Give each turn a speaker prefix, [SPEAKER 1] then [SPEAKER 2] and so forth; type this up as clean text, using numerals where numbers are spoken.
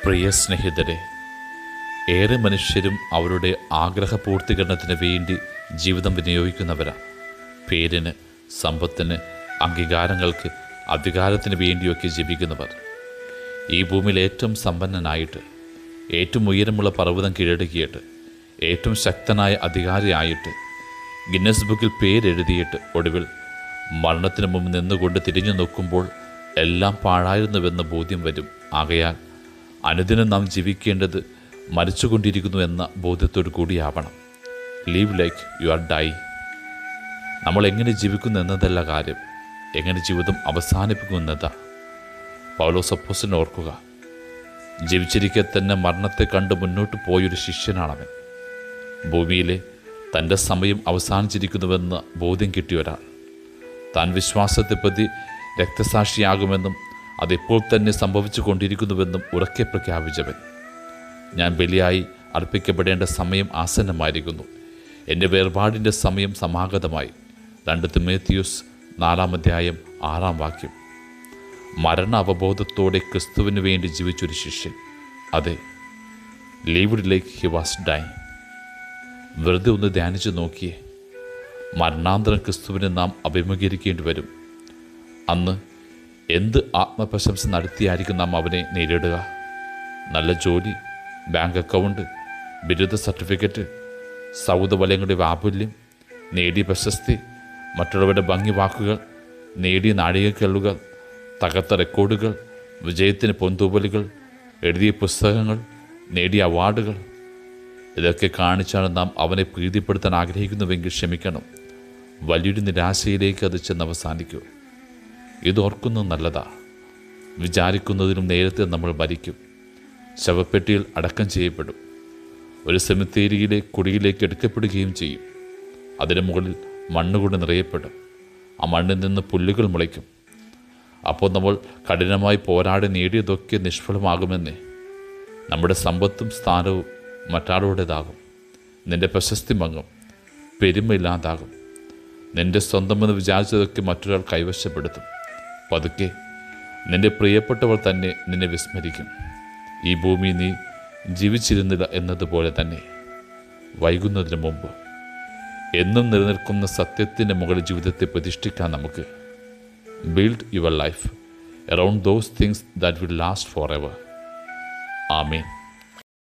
[SPEAKER 1] പ്രിയ സ്നേഹിതരെ, ഏറെ മനുഷ്യരും അവരുടെ ആഗ്രഹപൂർത്തീകരണത്തിന് വേണ്ടി ജീവിതം വിനിയോഗിക്കുന്നവരാണ്. പേരിന്, സമ്പത്തിന്, അംഗീകാരങ്ങൾക്ക്, അധികാരത്തിന് വേണ്ടിയൊക്കെ ജീവിക്കുന്നവർ. ഈ ഭൂമിയിൽ ഏറ്റവും സമ്പന്നനായിട്ട്, ഏറ്റവും ഉയരമുള്ള പർവ്വതം കീഴടക്കിയിട്ട്, ഏറ്റവും ശക്തനായ അധികാരിയായിട്ട്, ഗിന്നസ് ബുക്കിൽ പേരെഴുതിയിട്ട്, ഒടുവിൽ മരണത്തിന് മുമ്പ് നിന്നുകൊണ്ട് തിരിഞ്ഞു നോക്കുമ്പോൾ എല്ലാം പാഴായിരുന്നുവെന്ന ബോധ്യം വരും. ആകയാൽ അനുദിനം നാം ജീവിക്കേണ്ടത് മരിച്ചുകൊണ്ടിരിക്കുന്നു എന്ന ബോധ്യത്തോടു കൂടിയാവണം. Live like you are die. നമ്മൾ എങ്ങനെ ജീവിക്കുന്നു എന്നതല്ല കാര്യം, എങ്ങനെ ജീവിതം അവസാനിപ്പിക്കുമെന്നതാ. പൗലോസ് അപ്പോസ്തലനെ ഓർക്കുക. ജീവിച്ചിരിക്കെ തന്നെ മരണത്തെ കണ്ട് മുന്നോട്ട് പോയൊരു ശിഷ്യനാണവൻ. ഭൂമിയിലെ തൻ്റെ സമയം അവസാനിച്ചിരിക്കുന്നുവെന്ന് ബോധ്യം കിട്ടിയ ഒരാൾ. താൻ വിശ്വാസത്തെ പ്രതി രക്തസാക്ഷിയാകുമെന്നും അതെപ്പോൾ തന്നെ സംഭവിച്ചു കൊണ്ടിരിക്കുന്നുവെന്നും ഉറക്കെ പ്രഖ്യാപിച്ചവൻ. ഞാൻ ബലിയായി അർപ്പിക്കപ്പെടേണ്ട സമയം ആസന്നമായിരിക്കുന്നു. എൻ്റെ വേർപാടിൻ്റെ സമയം സമാഗതമായി. 2 തിമോഥെയോസ് 4:6 മരണ അവബോധത്തോടെ ക്രിസ്തുവിന് വേണ്ടി ജീവിച്ചൊരു ശിഷ്യൻ. അതെ, lived like he was dying. വെറുതെ ഒന്ന് ധ്യാനിച്ചു നോക്കിയേ. മരണാന്തരം ക്രിസ്തുവിനെ നാം അഭിമുഖീകരിക്കേണ്ടി വരും. അന്ന് എന്ത് ആത്മപ്രശംസ നടത്തിയായിരിക്കും നാം അവനെ നേരിടുക? നല്ല ജോലി, ബാങ്ക് അക്കൗണ്ട്, ബിരുദ സർട്ടിഫിക്കറ്റ്, സൗദവലയങ്ങളുടെ വാപുല്യം, നേടിയ പ്രശസ്തി, മറ്റുള്ളവരുടെ ഭംഗി വാക്കുകൾ, നേടിയ നാഴികക്കല്ലുകൾ, തകർത്ത റെക്കോർഡുകൾ, വിജയത്തിന് പൊന്തൂവലുകൾ, എഴുതിയ പുസ്തകങ്ങൾ, നേടിയ അവാർഡുകൾ. ഇതൊക്കെ കാണിച്ചാണ് നാം അവനെ പ്രീതിപ്പെടുത്താൻ ആഗ്രഹിക്കുന്നുവെങ്കിൽ ക്ഷമിക്കണം, വലിയൊരു നിരാശയിലേക്ക് അത് ചെന്ന് അവസാനിക്കൂ. ഇതോർക്കുന്നത് നല്ലതാ. വിചാരിക്കുന്നതിനും നേരത്തെ നമ്മൾ മരിക്കും. ശവപ്പെട്ടിയിൽ അടക്കം ചെയ്യപ്പെടും. ഒരു സെമിത്തേരിയിലെ കുടിയിലേക്ക് എടുക്കപ്പെടുകയും ചെയ്യും. അതിന് മുകളിൽ മണ്ണുകൊണ്ട് നിറയപ്പെടും. ആ മണ്ണിൽ നിന്ന് പുല്ലുകൾ മുളയ്ക്കും. അപ്പോൾ നമ്മൾ കഠിനമായി പോരാടി നേടിയതൊക്കെ നിഷ്ഫലമാകുമെന്നേ. നമ്മുടെ സമ്പത്തും സ്ഥാനവും മറ്റാളുടേതാകും. നിൻ്റെ പ്രശസ്തി മങ്ങും, പെരുമയില്ലാതാകും. നിൻ്റെ സ്വന്തമെന്ന് വിചാരിച്ചതൊക്കെ മറ്റൊരാൾ കൈവശപ്പെടുത്തും. പതുക്കെ നിൻ്റെ പ്രിയപ്പെട്ടവർ തന്നെ നിന്നെ വിസ്മരിക്കും. ഈ ഭൂമി നീ ജീവിച്ചിരുന്നില്ല എന്നതുപോലെ തന്നെ വൈകുന്നതിന് മുമ്പ് എന്നും നിലനിൽക്കുന്ന സത്യത്തിൻ്റെ മുകളിൽ ജീവിതത്തെ പ്രതിഷ്ഠിക്കാൻ നമുക്ക്. Build your life around those things that will last for ever. Amen.